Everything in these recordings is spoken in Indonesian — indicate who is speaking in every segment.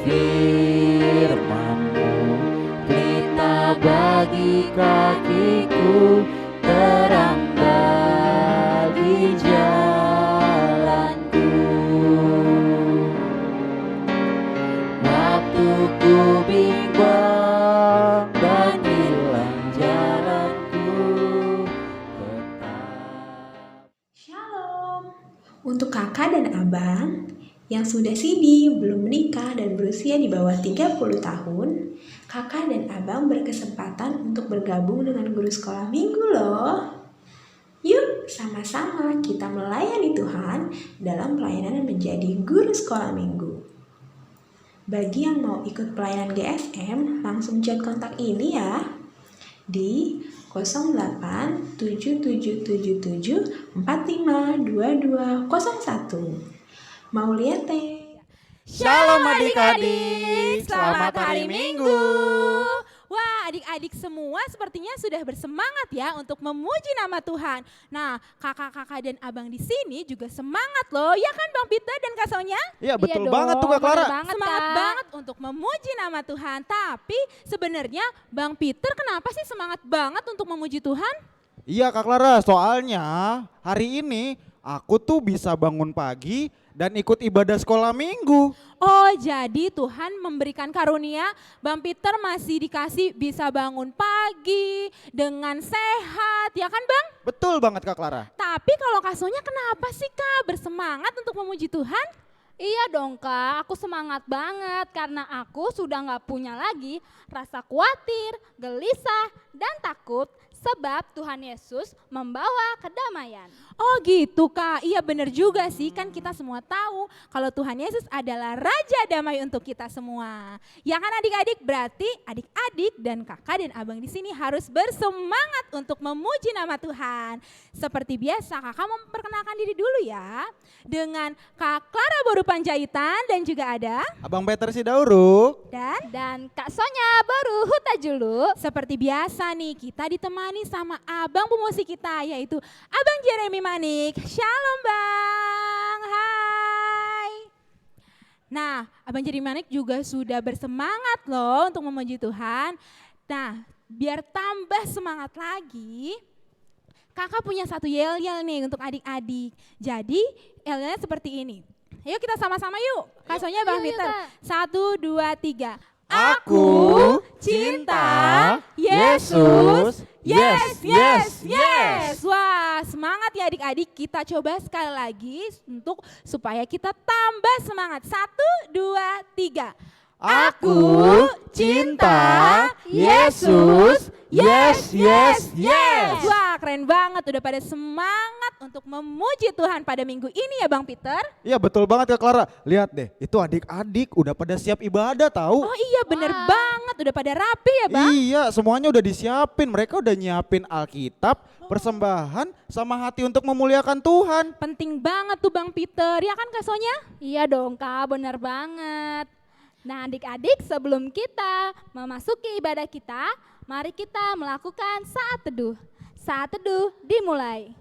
Speaker 1: firman-Mu, pelita bagi kakiku, terang bagi jalanku. Waktu ku bimbang dan hilang jalanku, tetap.
Speaker 2: Shalom. Untuk kakak dan abang yang sudah sidi, belum menikah dan berusia di bawah 30 tahun, kakak dan abang berkesempatan untuk bergabung dengan guru sekolah minggu loh. Yuk sama-sama kita melayani Tuhan dalam pelayanan menjadi guru sekolah minggu. Bagi yang mau ikut pelayanan GSM, langsung chat kontak ini ya di 087777452201. Mau lihat teh?
Speaker 3: Shalom adik-adik, selamat hari Minggu.
Speaker 4: Wah, adik-adik semua sepertinya sudah bersemangat ya untuk memuji nama Tuhan. Nah, kakak-kakak dan abang di sini juga semangat loh, ya kan Bang Peter dan Kak Sonya?
Speaker 3: Iya betul
Speaker 5: Iya
Speaker 3: banget
Speaker 5: dong,
Speaker 3: tuh Kak Clara.
Speaker 5: bener
Speaker 4: Semangat
Speaker 5: Kak.
Speaker 4: banget untuk memuji nama Tuhan. Tapi sebenarnya Bang Peter kenapa sih semangat banget untuk memuji Tuhan?
Speaker 3: Iya Kak Clara, soalnya hari ini aku tuh bisa bangun pagi dan ikut ibadah sekolah minggu.
Speaker 4: Oh, jadi Tuhan memberikan karunia, Bang Peter masih dikasih bisa bangun pagi dengan sehat, ya kan Bang?
Speaker 3: Betul banget Kak Clara.
Speaker 4: Tapi kalau Kak Sonya kenapa sih Kak bersemangat untuk memuji Tuhan?
Speaker 5: Iya dong Kak, aku semangat banget karena aku sudah gak punya lagi rasa khawatir, gelisah, dan takut sebab Tuhan Yesus membawa kedamaian.
Speaker 4: Oh gitu Kak, iya benar juga sih, kan kita semua tahu kalau Tuhan Yesus adalah Raja Damai untuk kita semua. Ya kan adik-adik, berarti adik-adik dan kakak dan abang di sini harus bersemangat untuk memuji nama Tuhan. Seperti biasa kakak memperkenalkan diri dulu ya, dengan Kak Clara Boru Panjaitan dan juga ada
Speaker 3: Abang Peter Sidauruk.
Speaker 4: dan
Speaker 5: Kak Sonya baru Hutajulu.
Speaker 4: seperti biasa nih kita ditemani sama abang pemusik kita yaitu Abang Jeremy Manik. Shalom Bang, hai. Nah, Abang Jeremy Manik juga sudah bersemangat loh untuk memuji Tuhan. Nah, biar tambah semangat lagi, kakak punya satu yel-yel nih untuk adik-adik. Jadi yel-yelnya seperti ini. Ayo kita sama-sama yuk. Kak Sonya, Bang
Speaker 5: Yuk,
Speaker 4: Peter.
Speaker 5: Kak.
Speaker 4: 1, 2, 3.
Speaker 3: Aku
Speaker 4: cinta
Speaker 3: Yesus.
Speaker 4: Yes, yes, yes. Wah, semangat ya adik-adik. Kita coba sekali lagi untuk supaya kita tambah semangat. 1, 2, 3.
Speaker 3: Aku cinta Yesus. Yes, yes, yes.
Speaker 4: Wah, keren banget. Udah pada semangat untuk memuji Tuhan pada minggu ini ya Bang Peter.
Speaker 3: Iya betul banget Kak Clara. Lihat deh, itu adik-adik udah pada siap ibadah tahu.
Speaker 4: Oh iya bener
Speaker 5: Wah.
Speaker 4: banget. Udah pada rapi ya Bang.
Speaker 3: Iya, semuanya udah disiapin. Mereka udah nyiapin Alkitab, persembahan, sama hati untuk memuliakan Tuhan.
Speaker 4: Penting banget tuh Bang Peter. Ya kan Kak Sonya?
Speaker 5: Iya dong Kak, benar banget. Nah adik-adik sebelum kita memasuki ibadah kita, mari kita melakukan saat teduh. Saat teduh dimulai.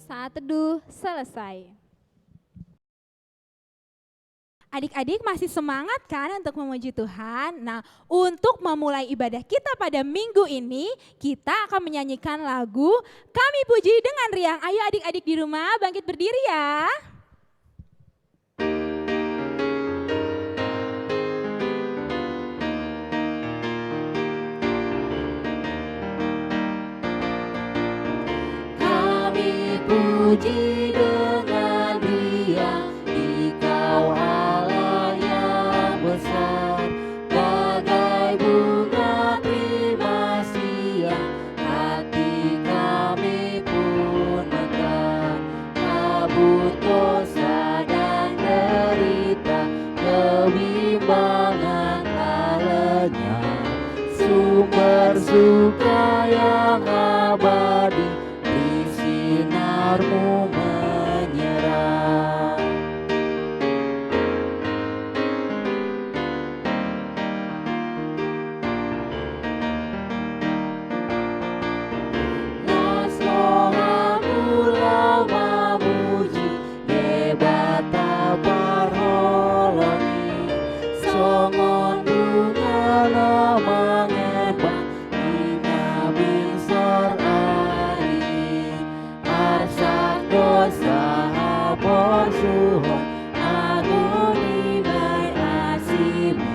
Speaker 5: Saat teduh selesai.
Speaker 4: Adik-adik masih semangat kan untuk memuji Tuhan? Nah, untuk memulai ibadah kita pada minggu ini, kita akan menyanyikan lagu Kami Puji dengan riang. Ayo adik-adik di rumah bangkit berdiri ya.
Speaker 1: Kami puji dengan riang di Kau Allah yang besar, bagai bunga primasi yang hati kami pun mekar. Kabut dosa dan derita, kebimbangan lenyap, sumber suka yang abadi di sinarmu dosa porsuhun aguni berasimi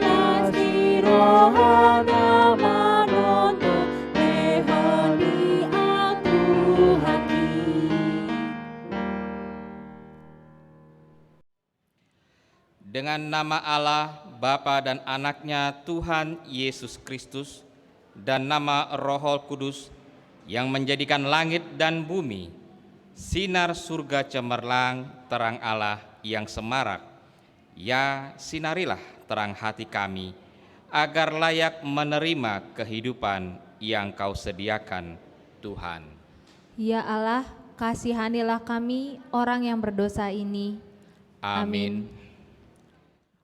Speaker 1: pasti rohana menuntut mehoni aku hati.
Speaker 6: Dengan nama Allah, Bapa dan Anaknya Tuhan Yesus Kristus, dan nama Roh Kudus yang menjadikan langit dan bumi, sinar surga cemerlang terang Allah yang semarak, ya sinarilah terang hati kami, agar layak menerima kehidupan yang Kau sediakan, Tuhan.
Speaker 7: Ya Allah, kasihanilah kami orang yang berdosa ini.
Speaker 6: Amin.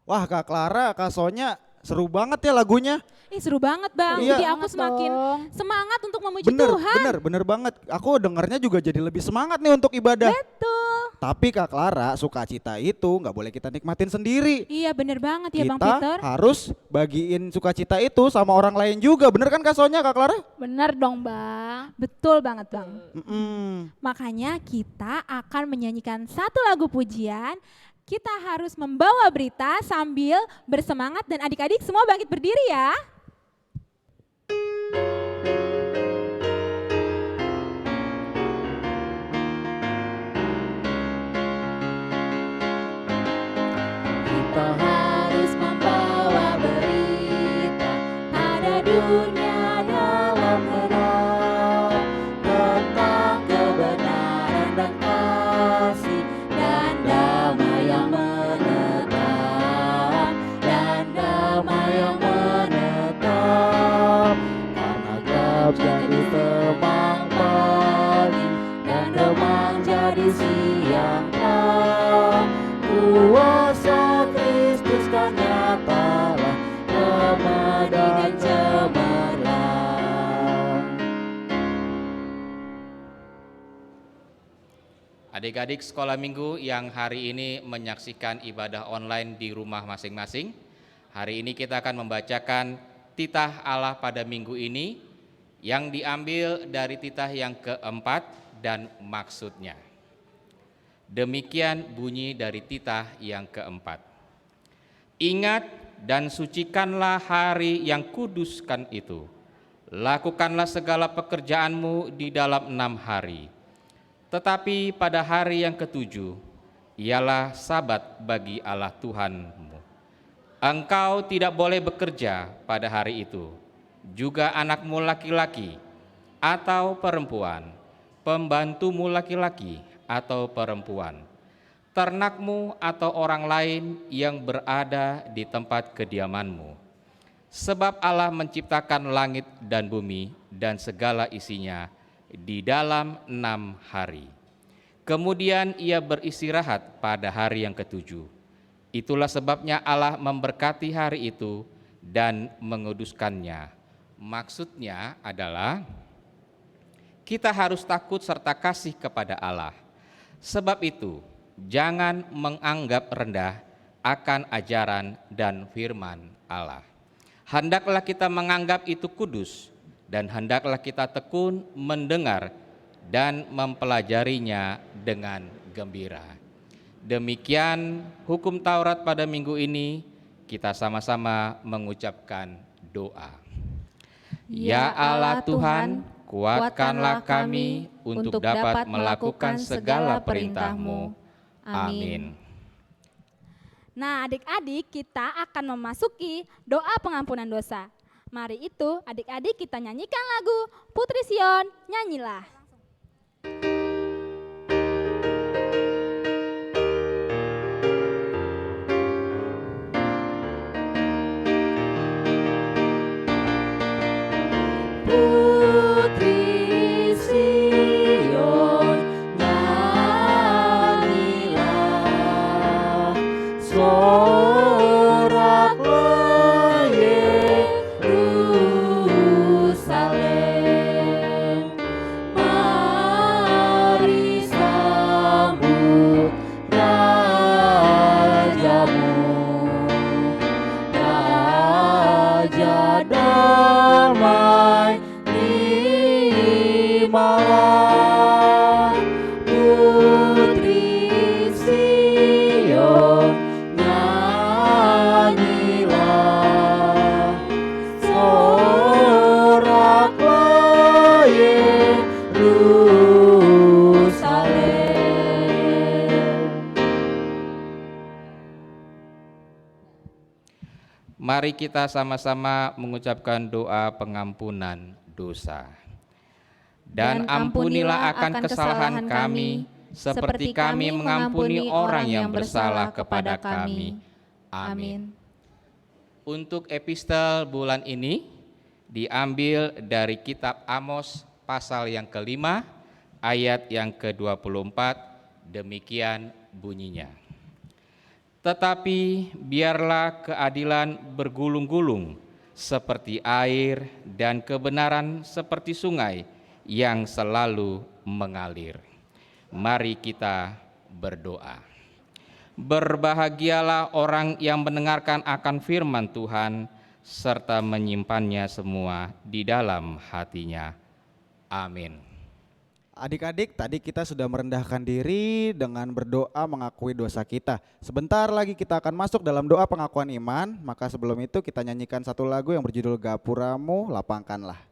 Speaker 3: Wah, Kak Clara, Kak Sonya, seru banget ya lagunya.
Speaker 4: Seru banget Bang,
Speaker 3: Iya.
Speaker 4: jadi aku
Speaker 5: Banget
Speaker 4: semakin
Speaker 5: dong.
Speaker 4: semangat untuk memuji Tuhan.
Speaker 3: Bener banget. Aku dengarnya juga jadi lebih semangat nih untuk ibadah.
Speaker 4: Betul.
Speaker 3: Tapi Kak Clara, sukacita itu nggak boleh kita nikmatin sendiri.
Speaker 4: Iya bener banget ya Bang
Speaker 3: Kita
Speaker 4: Peter.
Speaker 3: harus bagiin sukacita itu sama orang lain juga. Bener kan Kak Sonya, Kak Clara?
Speaker 5: Bener dong Bang.
Speaker 4: Betul banget Bang.
Speaker 3: Mm-mm.
Speaker 4: Makanya kita akan menyanyikan satu lagu pujian. Kita harus membawa berita sambil bersemangat dan adik-adik semua bangkit berdiri ya.
Speaker 1: Kita harus membawa berita pada dunia dalam gelap tentang kebenaran dan kasih dan damai yang menetap dan damai yang menetap, karena gelap jadi terang pagi dan remang jadi siang terang. Kuasa Kristus kan nyatalah damai dan cemerlang.
Speaker 6: Adik-adik sekolah minggu yang hari ini menyaksikan ibadah online di rumah masing-masing, hari ini kita akan membacakan titah Allah pada minggu ini yang diambil dari titah yang keempat dan maksudnya. Demikian bunyi dari titah yang keempat. Ingat dan sucikanlah hari yang kuduskan itu. Lakukanlah segala pekerjaanmu di dalam 6 hari. Tetapi pada hari yang ketujuh, ialah sabat bagi Allah Tuhanmu. Engkau tidak boleh bekerja pada hari itu. Juga anakmu laki-laki atau perempuan, pembantumu laki-laki atau perempuan, ternakmu atau orang lain yang berada di tempat kediamanmu. Sebab Allah menciptakan langit dan bumi dan segala isinya di dalam 6 hari. Kemudian ia beristirahat pada hari yang ketujuh. Itulah sebabnya Allah memberkati hari itu dan menguduskannya. Maksudnya adalah kita harus takut serta kasih kepada Allah. Sebab itu, jangan menganggap rendah akan ajaran dan firman Allah. Hendaklah kita menganggap itu kudus, dan hendaklah kita tekun mendengar dan mempelajarinya dengan gembira. Demikian hukum Taurat pada minggu ini, kita sama-sama mengucapkan doa. Ya Allah Tuhan, kuatkanlah kami untuk dapat melakukan segala perintah-Mu. Amin.
Speaker 5: Nah adik-adik, kita akan memasuki doa pengampunan dosa. Mari itu adik-adik kita nyanyikan lagu Putri Sion, nyanyilah.
Speaker 1: Putri Sion, nyanyilah, soraklah Yerusalem,
Speaker 6: Mari kita sama-sama mengucapkan doa pengampunan dosa. Dan ampunilah akan kesalahan kami, seperti kami mengampuni orang yang bersalah kepada kami. Amin. Untuk epistel bulan ini diambil dari kitab Amos pasal yang kelima, ayat yang ke-24, demikian bunyinya. Tetapi biarlah keadilan bergulung-gulung seperti air dan kebenaran seperti sungai yang selalu mengalir. Mari kita berdoa. Berbahagialah orang yang mendengarkan akan firman Tuhan serta menyimpannya semua di dalam hatinya. Amin.
Speaker 3: Adik-adik, tadi kita sudah merendahkan diri dengan berdoa mengakui dosa kita. Sebentar lagi kita akan masuk dalam doa pengakuan iman, maka sebelum itu kita nyanyikan satu lagu yang berjudul Gapuramu Lapangkanlah.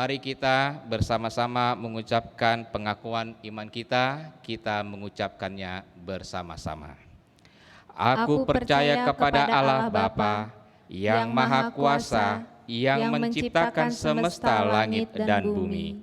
Speaker 6: Mari kita bersama-sama mengucapkan pengakuan iman kita mengucapkannya bersama-sama. Aku percaya kepada Allah Bapa yang Maha Kuasa, yang menciptakan semesta langit dan bumi.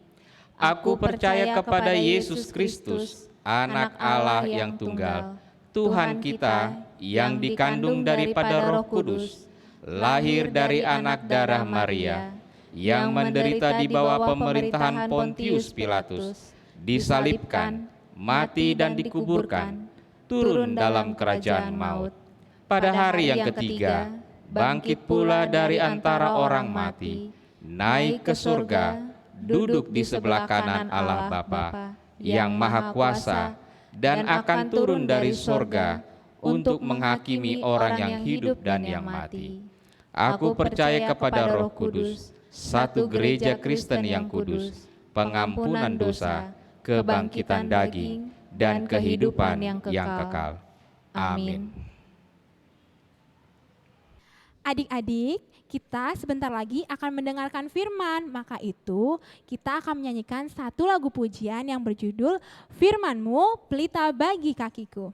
Speaker 6: Aku percaya kepada Yesus Kristus, Anak Allah yang tunggal, Tuhan kita yang dikandung daripada Roh Kudus, lahir dari anak darah Maria, yang menderita di bawah pemerintahan Pontius Pilatus, disalibkan, mati dan dikuburkan, turun dalam kerajaan maut. Pada hari yang ketiga, bangkit pula dari antara orang mati, naik ke surga, duduk di sebelah kanan Allah Bapa yang Maha Kuasa, dan akan turun dari surga untuk menghakimi orang yang hidup dan yang mati. Aku percaya kepada Roh Kudus, satu gereja Kristen yang kudus, pengampunan dosa, kebangkitan daging, dan kehidupan yang kekal. Amin.
Speaker 4: Adik-adik, kita sebentar lagi akan mendengarkan firman, maka itu kita akan menyanyikan satu lagu pujian yang berjudul Firman-Mu Pelita Bagi Kakiku.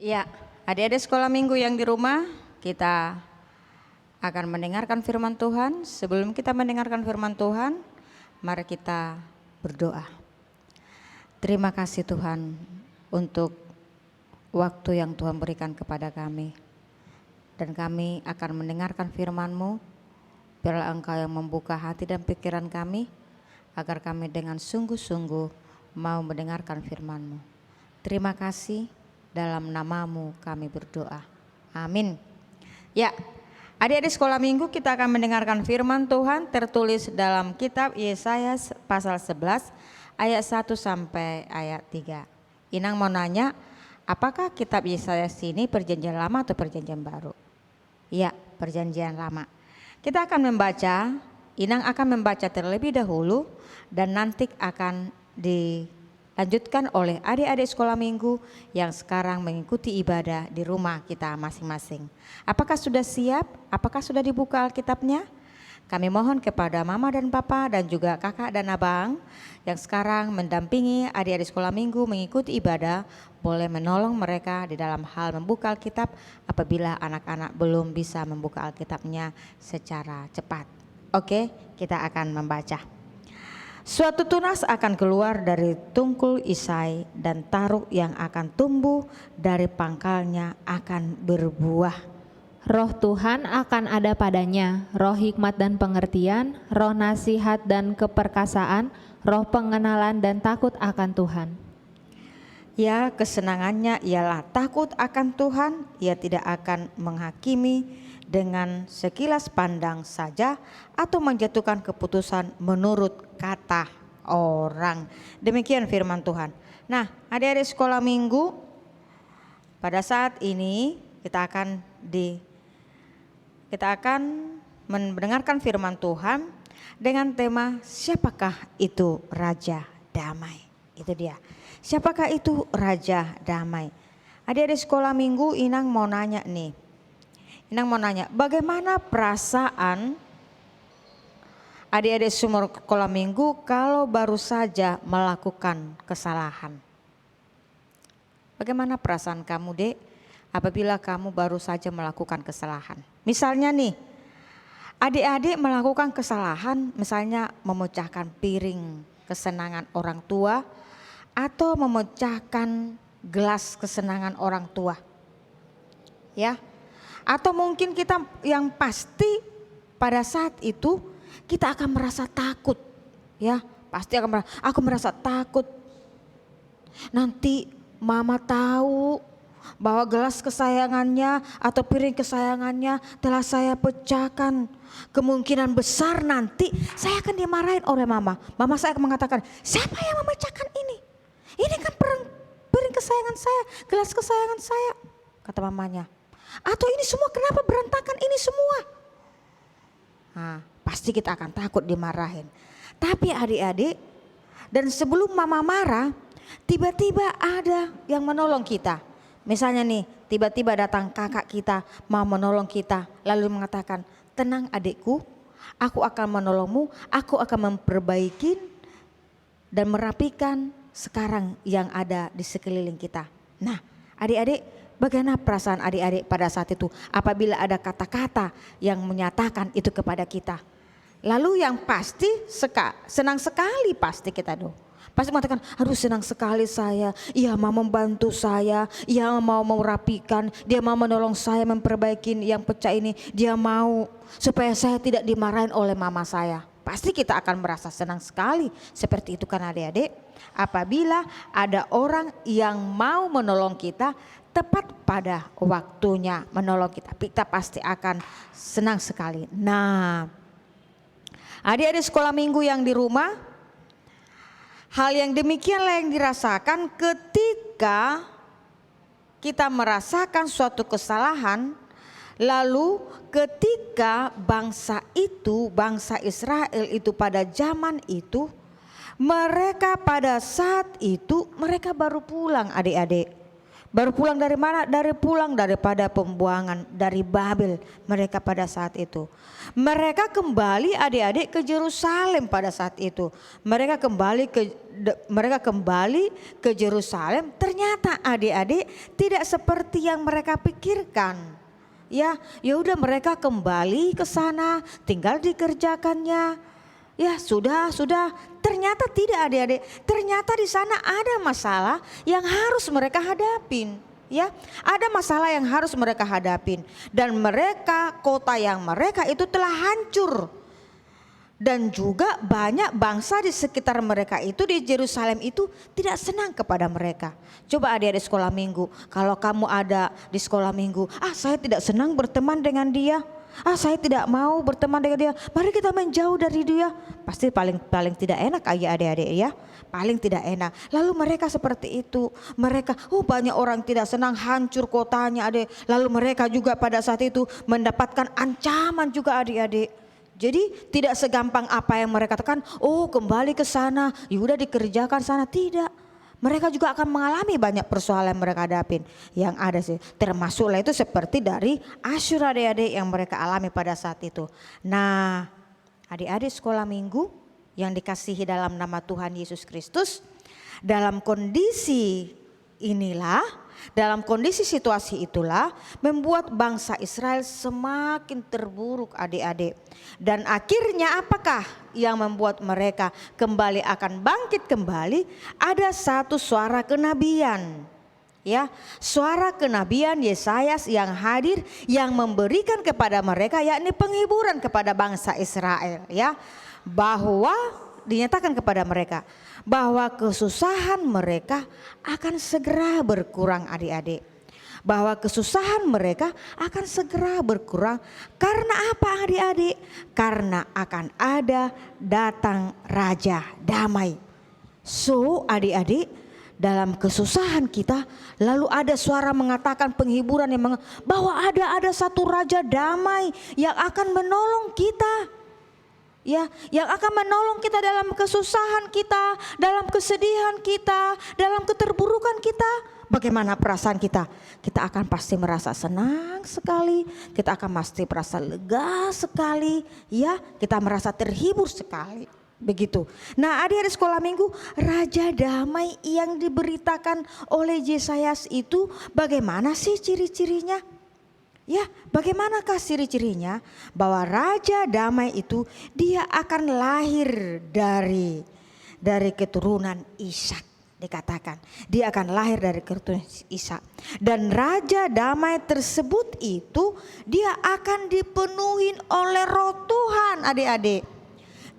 Speaker 8: Ya, adik-adik sekolah minggu yang di rumah, kita akan mendengarkan firman Tuhan. Sebelum kita mendengarkan firman Tuhan, mari kita berdoa. Terima kasih Tuhan untuk waktu yang Tuhan berikan kepada kami. Dan kami akan mendengarkan firman-Mu. Biarlah Engkau yang membuka hati dan pikiran kami, agar kami dengan sungguh-sungguh mau mendengarkan firman-Mu. Terima kasih, dalam nama-Mu kami berdoa. Amin. Ya, adik-adik sekolah minggu, kita akan mendengarkan firman Tuhan tertulis dalam kitab Yesaya pasal 11 ayat 1 sampai ayat 3. Inang mau nanya, apakah kitab Yesaya sini perjanjian lama atau perjanjian baru? Ya, perjanjian lama. Kita akan membaca, Inang akan membaca terlebih dahulu dan nanti akan dilanjutkan oleh adik-adik sekolah minggu yang sekarang mengikuti ibadah di rumah kita masing-masing. Apakah sudah siap? Apakah sudah dibuka Alkitabnya? Kami mohon kepada mama dan papa dan juga kakak dan abang yang sekarang mendampingi adik-adik sekolah minggu mengikuti ibadah, boleh menolong mereka di dalam hal membuka Alkitab apabila anak-anak belum bisa membuka Alkitabnya secara cepat. Oke, kita akan membaca. Suatu tunas akan keluar dari tungkul Isai dan taruk yang akan tumbuh dari pangkalnya akan berbuah.
Speaker 7: Roh Tuhan akan ada padanya, roh hikmat dan pengertian, roh nasihat dan keperkasaan, roh pengenalan dan takut akan Tuhan.
Speaker 8: Ya, kesenangannya ialah takut akan Tuhan. Ia tidak akan menghakimi dengan sekilas pandang saja atau menjatuhkan keputusan menurut kata orang. Demikian firman Tuhan. Nah, adik-adik sekolah minggu, pada saat ini kita akan mendengarkan firman Tuhan dengan tema siapakah itu Raja Damai. Itu dia. Siapakah itu Raja Damai? Adik-adik sekolah minggu, Inang mau nanya nih. Inang mau nanya, bagaimana perasaan adik-adik sekolah minggu kalau baru saja melakukan kesalahan? Bagaimana perasaan kamu, Dek, apabila kamu baru saja melakukan kesalahan? Misalnya nih, adik-adik melakukan kesalahan, misalnya memecahkan piring kesenangan orang tua atau memecahkan gelas kesenangan orang tua. Ya. Atau mungkin kita yang pasti pada saat itu kita akan merasa takut. Ya, pasti aku merasa takut. Nanti mama tahu bahwa gelas kesayangannya atau piring kesayangannya telah saya pecahkan. Kemungkinan besar nanti saya akan dimarahin oleh mama. Mama saya akan mengatakan, siapa yang memecahkan ini? Ini kan piring kesayangan saya, gelas kesayangan saya, kata mamanya. Atau ini semua kenapa berantakan ini semua? Nah, pasti kita akan takut dimarahin. Tapi adik-adik, dan sebelum mama marah, tiba-tiba ada yang menolong kita. Misalnya nih, tiba-tiba datang kakak kita mau menolong kita, lalu mengatakan, tenang adikku, aku akan menolongmu, aku akan memperbaiki dan merapikan sekarang yang ada di sekeliling kita. Nah, adik-adik, bagaimana perasaan adik-adik pada saat itu apabila ada kata-kata yang menyatakan itu kepada kita? Lalu yang pasti senang sekali pasti kita doa. Pasti mengatakan, aduh senang sekali saya, ia mau membantu saya, ia mau merapikan, dia mau menolong saya memperbaiki yang pecah ini, dia mau supaya saya tidak dimarahin oleh mama saya. Pasti kita akan merasa senang sekali, seperti itu kan adik-adik. Apabila ada orang yang mau menolong kita, tepat pada waktunya menolong kita pasti akan senang sekali. Nah, adik-adik sekolah minggu yang di rumah, hal yang demikianlah yang dirasakan ketika kita merasakan suatu kesalahan, lalu ketika bangsa Israel itu pada zaman itu, mereka pada saat itu mereka baru pulang adik-adik. Baru pulang dari mana? Pulang daripada pembuangan dari Babel mereka pada saat itu. Mereka kembali adik-adik ke Yerusalem pada saat itu. Mereka kembali ke Yerusalem. Ternyata adik-adik tidak seperti yang mereka pikirkan. Ya udah mereka kembali ke sana, tinggal dikerjakannya. Ya sudah. Ternyata tidak adik-adik. Ternyata di sana ada masalah yang harus mereka hadapin. Ya, ada masalah yang harus mereka hadapin. Dan kota yang mereka itu telah hancur. Dan juga banyak bangsa di sekitar mereka itu di Yerusalem itu tidak senang kepada mereka. Coba adik-adik sekolah minggu, kalau kamu ada di sekolah minggu, saya tidak senang berteman dengan dia. Saya tidak mau berteman dengan dia. Mari kita menjauh dari dia. Pasti paling tidak enak adik-adik ya. Paling tidak enak. Lalu mereka seperti itu. Mereka banyak orang tidak senang, hancur kotanya adik. Lalu mereka juga pada saat itu mendapatkan ancaman juga adik-adik. Jadi tidak segampang apa yang mereka katakan, kembali ke sana, udah dikerjakan sana. Tidak. Mereka juga akan mengalami banyak persoalan yang mereka hadapin. Yang ada sih, termasuklah itu seperti dari Asyur adik-adik yang mereka alami pada saat itu. Nah, adik-adik sekolah minggu yang dikasihi dalam nama Tuhan Yesus Kristus, dalam kondisi inilah, dalam kondisi situasi itulah membuat bangsa Israel semakin terburuk adik-adik. Dan akhirnya apakah yang membuat mereka kembali akan bangkit kembali? Ada satu suara kenabian. Ya, suara kenabian Yesayas yang hadir yang memberikan kepada mereka yakni penghiburan kepada bangsa Israel ya, bahwa dinyatakan kepada mereka bahwa kesusahan mereka akan segera berkurang adik-adik. Bahwa kesusahan mereka akan segera berkurang karena apa adik-adik? Karena akan ada datang Raja Damai. So adik-adik, dalam kesusahan kita lalu ada suara mengatakan penghiburan bahwa ada satu Raja Damai yang akan menolong kita. Ya, yang akan menolong kita dalam kesusahan kita, dalam kesedihan kita, dalam keterburukan kita. Bagaimana perasaan kita? Kita akan pasti merasa senang sekali, kita akan pasti merasa lega sekali, ya, kita merasa terhibur sekali. Begitu. Nah, adik-adik sekolah minggu, Raja Damai yang diberitakan oleh Yesayas itu bagaimana sih ciri-cirinya? Ya, bagaimanakah ciri-cirinya? Bahwa Raja Damai itu dia akan lahir dari keturunan Ishak, dikatakan. Dia akan lahir dari keturunan Ishak. Dan Raja Damai tersebut itu dia akan dipenuhi oleh Roh Tuhan, adik-adik.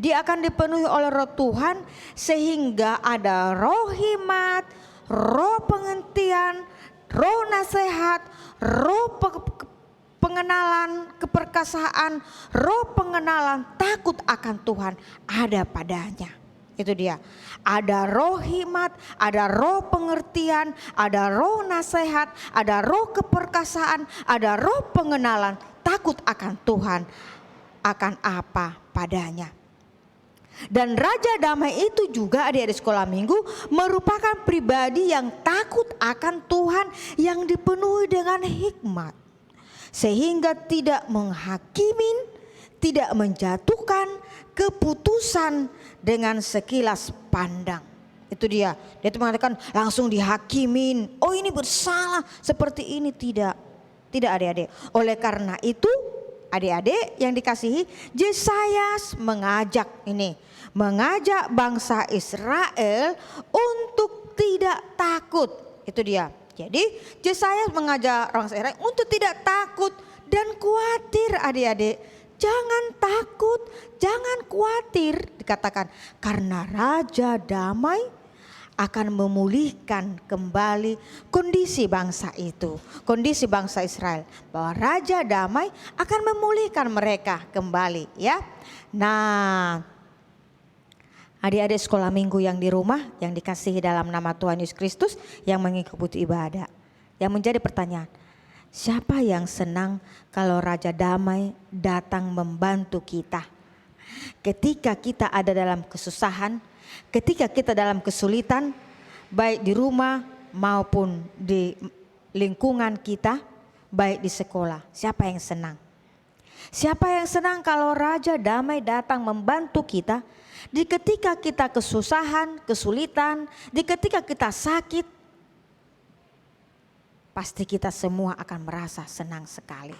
Speaker 8: Dia akan dipenuhi oleh Roh Tuhan sehingga ada roh hikmat, roh pengertian, roh nasihat, roh pengenalan keperkasaan, roh pengenalan takut akan Tuhan ada padanya. Itu dia. Ada roh hikmat, ada roh pengertian, ada roh nasihat, ada roh keperkasaan, ada roh pengenalan takut akan Tuhan akan apa padanya. Dan Raja Damai itu juga adik-adik sekolah minggu merupakan pribadi yang takut akan Tuhan yang dipenuhi dengan hikmat. Sehingga tidak menghakimin, tidak menjatuhkan keputusan dengan sekilas pandang. Itu dia. Dia itu mengatakan langsung dihakimin. Oh ini bersalah seperti ini. Tidak adik-adik. Oleh karena itu adik-adik yang dikasihi, Yesayas mengajak bangsa Israel untuk tidak takut. Itu dia. Jadi Yesayas mengajak orang Israel untuk tidak takut dan khawatir adik-adik. Jangan takut, jangan khawatir dikatakan. Karena Raja Damai akan memulihkan kembali kondisi bangsa itu. Kondisi bangsa Israel. Bahwa Raja Damai akan memulihkan mereka kembali ya. Nah, adik-adik sekolah minggu yang di rumah yang dikasihi dalam nama Tuhan Yesus Kristus yang mengikuti ibadah. Yang menjadi pertanyaan, siapa yang senang kalau Raja Damai datang membantu kita? Ketika kita ada dalam kesusahan, ketika kita dalam kesulitan, baik di rumah maupun di lingkungan kita, baik di sekolah. Siapa yang senang? Siapa yang senang kalau Raja Damai datang membantu kita di ketika kita kesusahan, kesulitan, di ketika kita sakit? Pasti kita semua akan merasa senang sekali.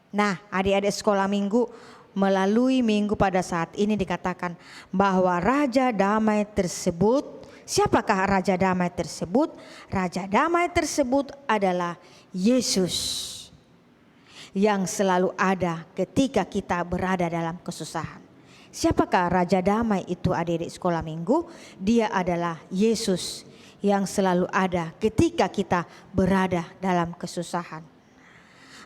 Speaker 8: Nah, adik-adik sekolah minggu, melalui minggu pada saat ini dikatakan bahwa Raja Damai tersebut, siapakah Raja Damai tersebut? Raja Damai tersebut adalah Yesus yang selalu ada ketika kita berada dalam kesusahan. Siapakah Raja Damai itu adik-adik sekolah minggu? Dia adalah Yesus yang selalu ada ketika kita berada dalam kesusahan.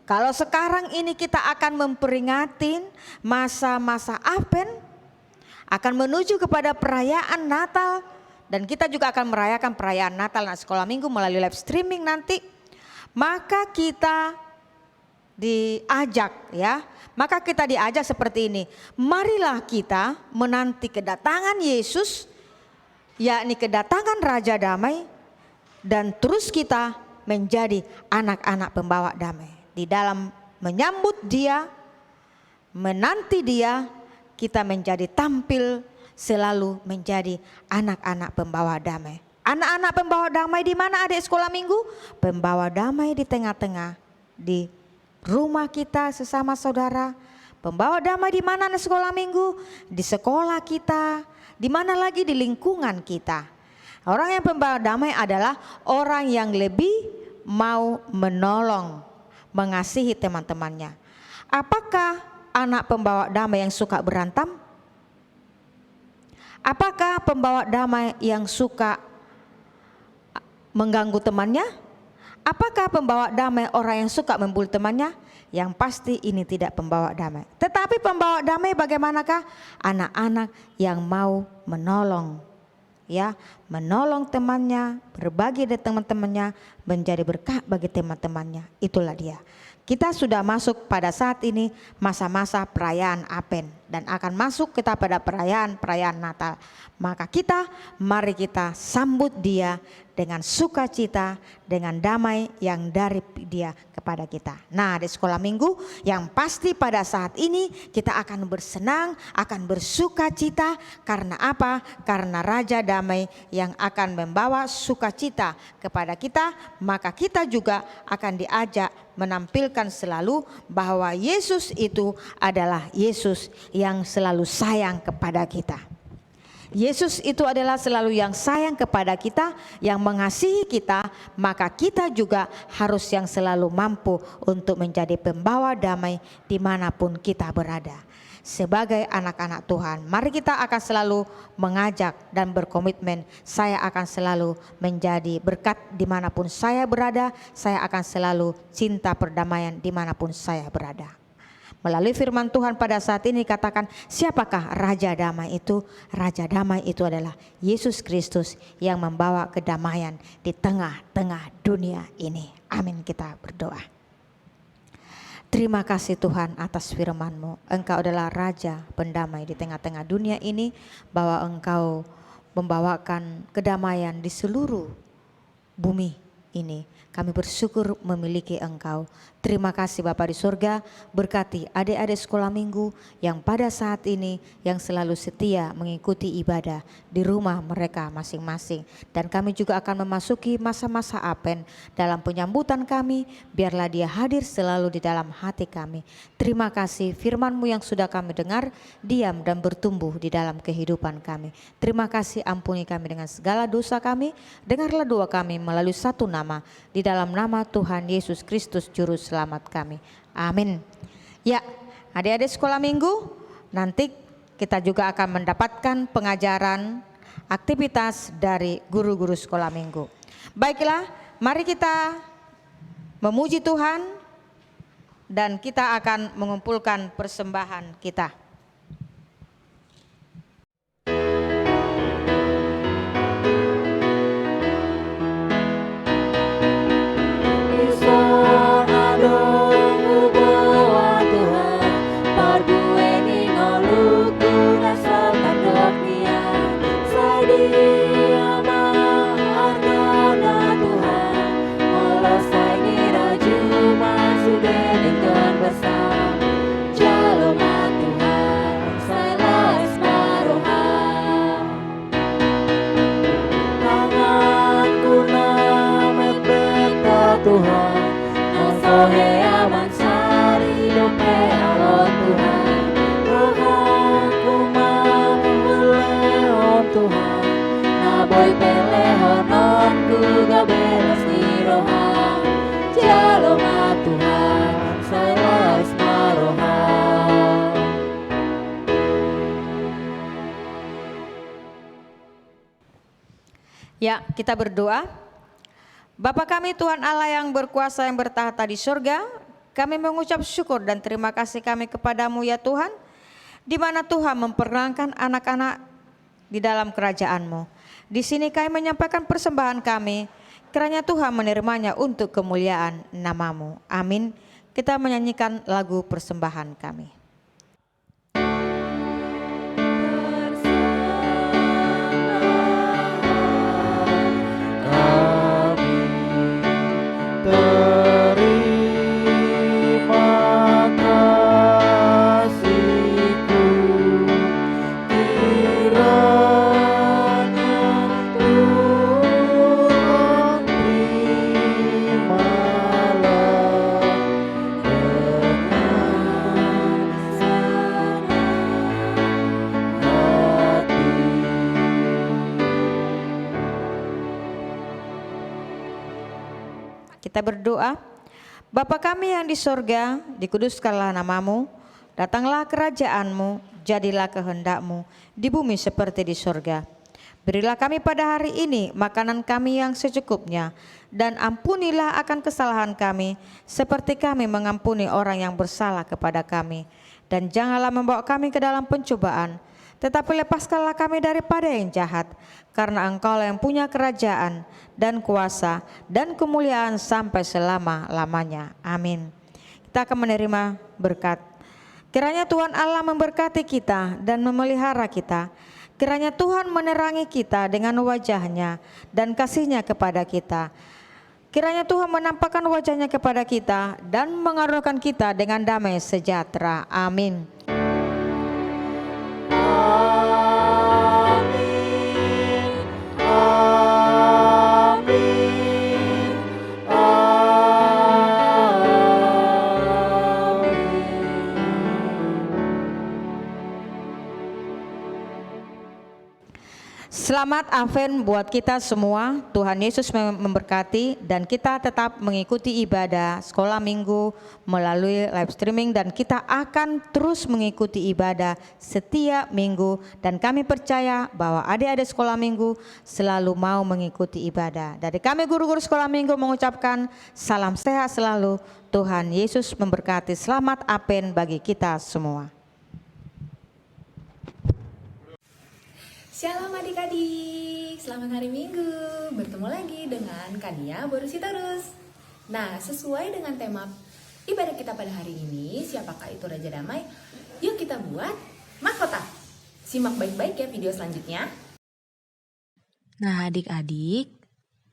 Speaker 8: Kalau sekarang ini kita akan memperingati masa-masa Advent, akan menuju kepada perayaan Natal, dan kita juga akan merayakan perayaan Natal dan sekolah minggu melalui live streaming nanti. Maka kita diajak seperti ini. Marilah kita menanti kedatangan Yesus, yakni kedatangan Raja Damai, dan terus kita menjadi anak-anak pembawa damai. Di dalam menyambut dia, menanti dia, kita menjadi tampil selalu menjadi anak-anak pembawa damai. Anak-anak pembawa damai di mana adik sekolah minggu? Pembawa damai di tengah-tengah, di rumah kita sesama saudara. Pembawa damai di mana anak sekolah minggu? Di sekolah kita, di mana lagi? Di lingkungan kita. Orang yang pembawa damai adalah orang yang lebih mau menolong, mengasihi teman-temannya. Apakah anak pembawa damai yang suka berantem? Apakah pembawa damai yang suka mengganggu temannya? Apakah pembawa damai orang yang suka membuli temannya? Yang pasti ini tidak pembawa damai. Tetapi pembawa damai bagaimanakah? Anak-anak yang mau menolong, ya, menolong temannya, berbagi dengan teman-temannya, menjadi berkah bagi teman-temannya. Itulah dia. Kita sudah masuk pada saat ini masa-masa perayaan Advent dan akan masuk kita pada perayaan Natal. Maka mari kita sambut dia dengan sukacita, dengan damai yang dari dia kepada kita. Nah, di sekolah minggu yang pasti pada saat ini kita akan bersenang, akan bersukacita. Karena apa? Karena Raja Damai yang akan membawa sukacita kepada kita. Maka kita juga akan diajak menampilkan selalu bahwa Yesus itu adalah Yesus yang selalu sayang kepada kita. Yesus itu adalah selalu yang sayang kepada kita, yang mengasihi kita. Maka kita juga harus yang selalu mampu untuk menjadi pembawa damai dimanapun kita berada. Sebagai anak-anak Tuhan, mari kita akan selalu mengajak dan berkomitmen, saya akan selalu menjadi berkat dimanapun saya berada. Saya akan selalu cinta perdamaian dimanapun saya berada. Melalui firman Tuhan pada saat ini katakan, siapakah Raja Damai itu? Raja Damai itu adalah Yesus Kristus yang membawa kedamaian di tengah-tengah dunia ini. Amin, kita berdoa. Terima kasih Tuhan atas firman-Mu. Engkau adalah Raja pendamai di tengah-tengah dunia ini, bahwa Engkau membawakan kedamaian di seluruh bumi ini. Kami bersyukur memiliki Engkau. Terima kasih Bapa di surga, berkati adik-adik sekolah minggu yang pada saat ini yang selalu setia mengikuti ibadah di rumah mereka masing-masing. Dan kami juga akan memasuki masa-masa Advent. Dalam penyambutan kami, biarlah dia hadir selalu di dalam hati kami. Terima kasih firman-Mu yang sudah kami dengar, diam dan bertumbuh di dalam kehidupan kami. Terima kasih, ampuni kami dengan segala dosa kami. Dengarlah doa kami melalui satu nama, di dalam nama Tuhan Yesus Kristus Juru Selamat kami. Amin. Ya, adik-adik sekolah minggu, nanti kita juga akan mendapatkan pengajaran aktivitas dari guru-guru sekolah minggu. Baiklah, mari kita memuji Tuhan dan kita akan mengumpulkan persembahan kita.
Speaker 1: Dia menghargai Tuhan, melesai Oh hea mansari dope awon Tuhan, rohaku mau belehon Tuhan, naboy pelehonon ku gabelas di rohan, jaloma Tuhan salas marohan.
Speaker 8: Ya, kita berdoa. Bapa kami Tuhan Allah yang berkuasa yang bertahta di surga, kami mengucap syukur dan terima kasih kami kepadamu ya Tuhan, di mana Tuhan memperkenankan anak-anak di dalam kerajaan-Mu. Di sini kami menyampaikan persembahan kami, kiranya Tuhan menerimanya untuk kemuliaan nama-Mu. Amin. Kita menyanyikan lagu persembahan kami. Kita berdoa. Bapa kami yang di sorga, dikuduskanlah namamu, datanglah kerajaan-Mu, jadilah kehendak-Mu di bumi seperti di sorga. Berilah kami pada hari ini makanan kami yang secukupnya, dan ampunilah akan kesalahan kami, seperti kami mengampuni orang yang bersalah kepada kami. Dan janganlah membawa kami ke dalam pencobaan, tetapi lepaskanlah kami daripada yang jahat, karena Engkau yang punya kerajaan dan kuasa dan kemuliaan sampai selama-lamanya. Amin. Kita akan menerima berkat. Kiranya Tuhan Allah memberkati kita dan memelihara kita. Kiranya Tuhan menerangi kita dengan wajah-Nya dan kasih-Nya kepada kita. Kiranya Tuhan menampakkan wajah-Nya kepada kita dan mengaruniakan kita dengan damai sejahtera. Amin. Selamat Advent buat kita semua. Tuhan Yesus memberkati dan kita tetap mengikuti ibadah sekolah minggu melalui live streaming, dan kita akan terus mengikuti ibadah setiap minggu, dan kami percaya bahwa adik-adik sekolah minggu selalu mau mengikuti ibadah. Dari kami guru-guru sekolah minggu mengucapkan salam sehat selalu. Tuhan Yesus memberkati. Selamat Advent bagi kita semua.
Speaker 2: Shalom adik-adik, selamat hari Minggu. Bertemu lagi dengan Kania Borusitorus. Nah, sesuai dengan tema ibadah kita pada hari ini, siapakah itu Raja Damai? Yuk kita buat mahkota. Simak baik-baik ya video selanjutnya.
Speaker 7: Nah adik-adik,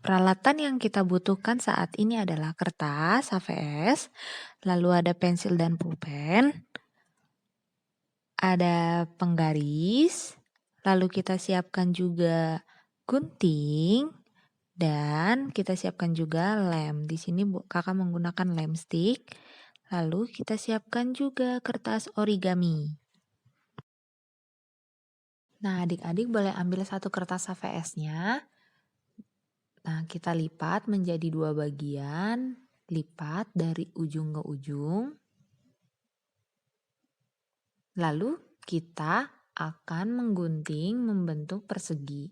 Speaker 7: peralatan yang kita butuhkan saat ini adalah kertas, HVS, lalu ada pensil dan pulpen, ada penggaris, lalu kita siapkan juga gunting, dan kita siapkan juga lem. Di sini kakak menggunakan lem stick. Lalu kita siapkan juga kertas origami. Nah adik-adik boleh ambil satu kertas HVS-nya. Nah kita lipat menjadi 2 bagian. Lipat dari ujung ke ujung. Lalu kita akan menggunting membentuk persegi.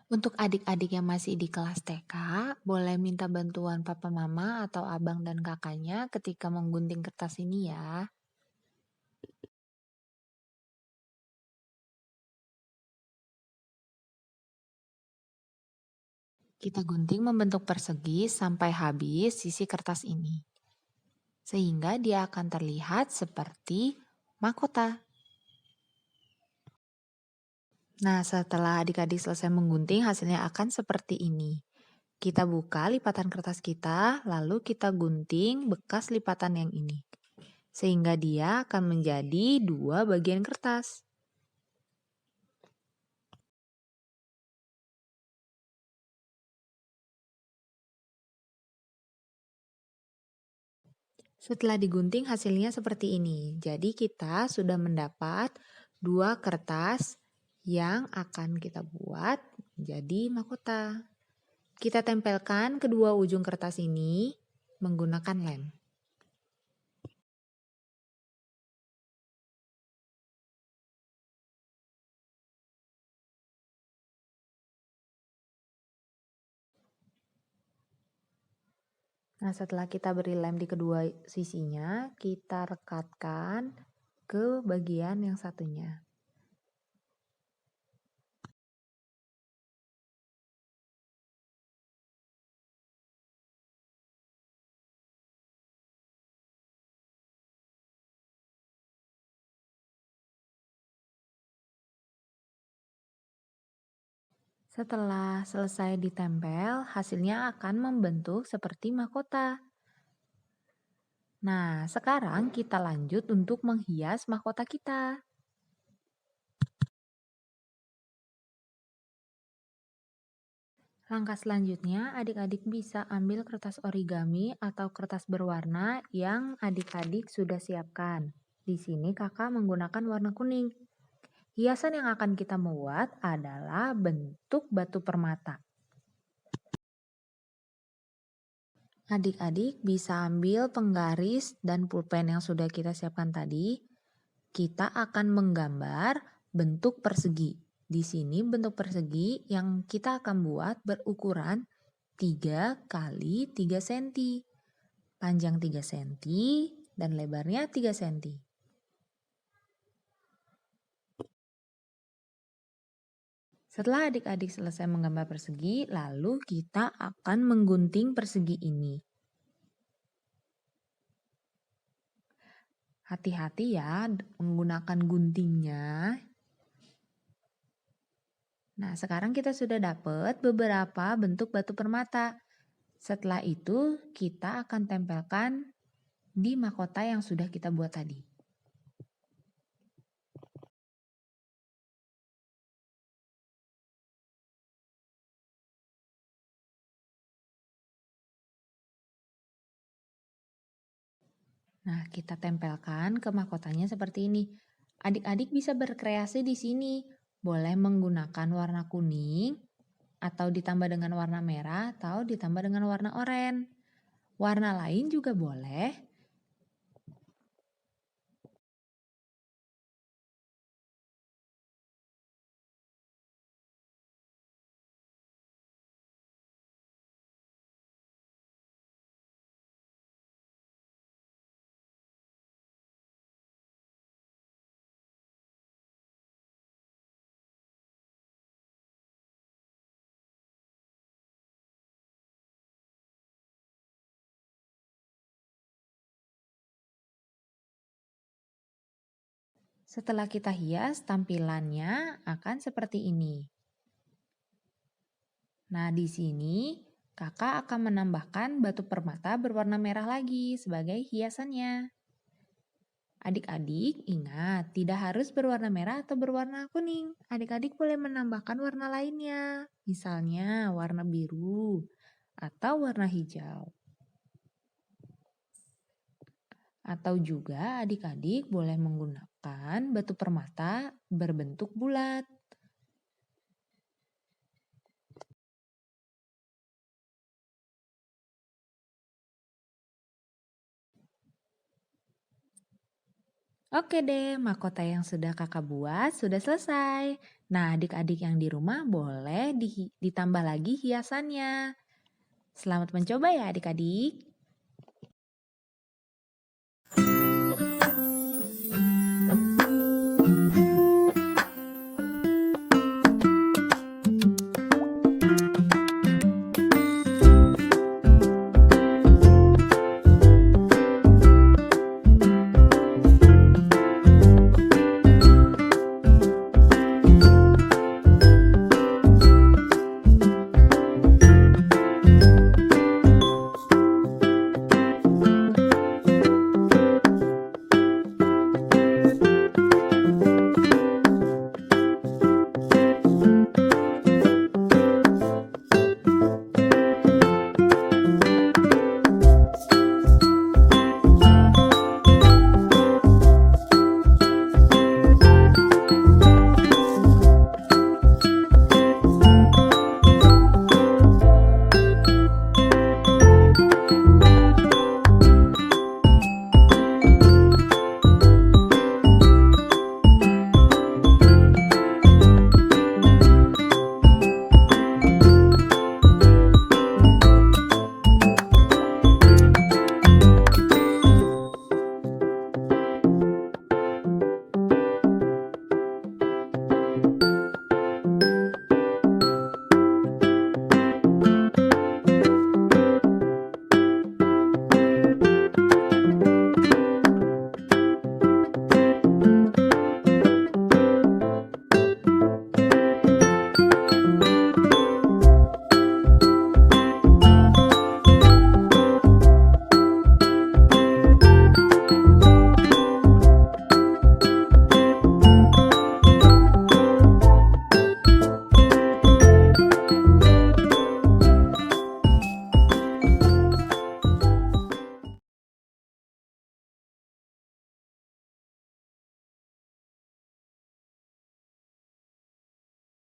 Speaker 7: Untuk adik-adik yang masih di kelas TK, boleh minta bantuan papa mama atau abang dan kakaknya ketika menggunting kertas ini ya. Kita gunting membentuk persegi sampai habis sisi kertas ini. Sehingga dia akan terlihat seperti mahkota. Nah, setelah adik-adik selesai menggunting, hasilnya akan seperti ini. Kita buka lipatan kertas kita, lalu kita gunting bekas lipatan yang ini. Sehingga dia akan menjadi 2 bagian kertas. Setelah digunting hasilnya seperti ini. Jadi kita sudah mendapat 2 kertas yang akan kita buat jadi mahkota. Kita tempelkan kedua ujung kertas ini menggunakan lem. Nah, setelah kita beri lem di kedua sisinya, kita rekatkan ke bagian yang satunya. Setelah selesai ditempel, hasilnya akan membentuk seperti mahkota. Nah, sekarang kita lanjut untuk menghias mahkota kita. Langkah selanjutnya, adik-adik bisa ambil kertas origami atau kertas berwarna yang adik-adik sudah siapkan. Di sini kakak menggunakan warna kuning. Hiasan yang akan kita buat adalah bentuk batu permata. Adik-adik bisa ambil penggaris dan pulpen yang sudah kita siapkan tadi. Kita akan menggambar bentuk persegi. Di sini bentuk persegi yang kita akan buat berukuran 3 kali 3 cm. Panjang 3 cm dan lebarnya 3 cm. Setelah adik-adik selesai menggambar persegi, lalu kita akan menggunting persegi ini. Hati-hati ya menggunakan guntingnya. Nah, sekarang kita sudah dapat beberapa bentuk batu permata. Setelah itu, kita akan tempelkan di mahkota yang sudah kita buat tadi. Nah, kita tempelkan ke mahkotanya seperti ini. Adik-adik bisa berkreasi di sini. Boleh menggunakan warna kuning, atau ditambah dengan warna merah, atau ditambah dengan warna oranye. Warna lain juga boleh. Setelah kita hias, tampilannya akan seperti ini. Nah, di sini kakak akan menambahkan batu permata berwarna merah lagi sebagai hiasannya. Adik-adik ingat, tidak harus berwarna merah atau berwarna kuning. Adik-adik boleh menambahkan warna lainnya, misalnya warna biru atau warna hijau. Atau juga adik-adik boleh menggunakan batu permata berbentuk bulat. Oke deh, mahkota yang sudah kakak buat sudah selesai. Nah, adik-adik yang di rumah boleh ditambah lagi hiasannya. Selamat mencoba ya adik-adik.